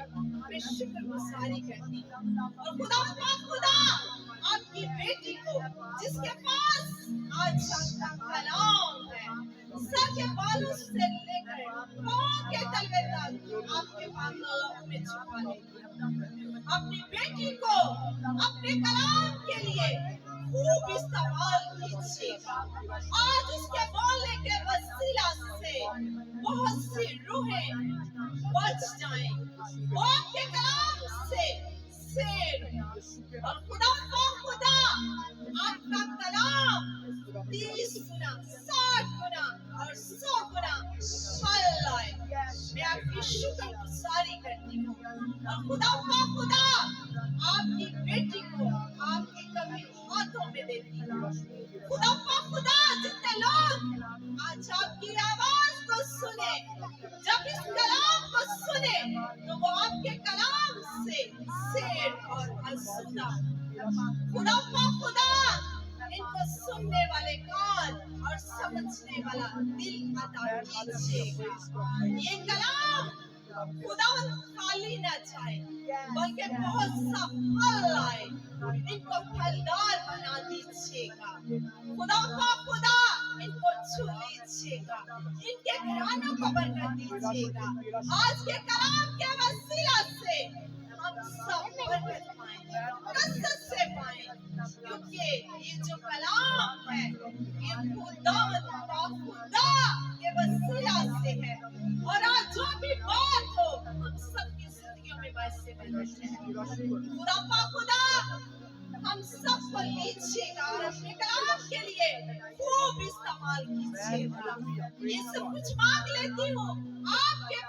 मैं शुक्रगुजारी करती हूँ। और खुदा आपकी बेटी को जिसके पास आज आपका कलाम है, सर के बालों से लेकर पाँव के तलवे तक आपके बालों में छुपा लेती हूँ। अपनी बेटी को अपने कलाम के लिए खूब इस्तेमाल कीजिएगा। आज उसके बोलने के वसीला से बहुत सी रूहें बच जाएं। वो आपके कलाम से शेर और खुदा आपका कलाम 30 गुना 60 गुना और 100 गुना फल लाए। मैं आपकी शुक्रगुजारी करती हूँ। और खुदा आपकी बेटी को आपके कभी हाथों में देती हूँ। खुदा जितने लोग आज आपकी आवाज को सुने, जब इस कलाम को सुने तो वो आपके कलाम से शेर और आसूदा खुदा इनको सुनने वाले कान और समझने वाला दिल अता कीजिएगा। ये कलाम खुदा खाली न जाए बल्कि बहुत सा फल लाए। इनको फलदार बना दीजिएगा। खुदा इनको छू लीजिएगा। इनके घरानों को बरकत दीजिएगा। आज के कलाम के वसीला से हम सब बरकत पाएंगे, कसरत से पाएंगे, क्योंकि ये जो कलाम है ये खुदा के वसीला से है। और आज जो भी बात हो हम सबकी जिंदगियों में वैसे बनते हैं। खुदा हम सबको लीजिएगा और अपने कलाम के लिए खूब इस्तेमाल कीजिएगा। ये सब कुछ मांग लेती हूँ आपके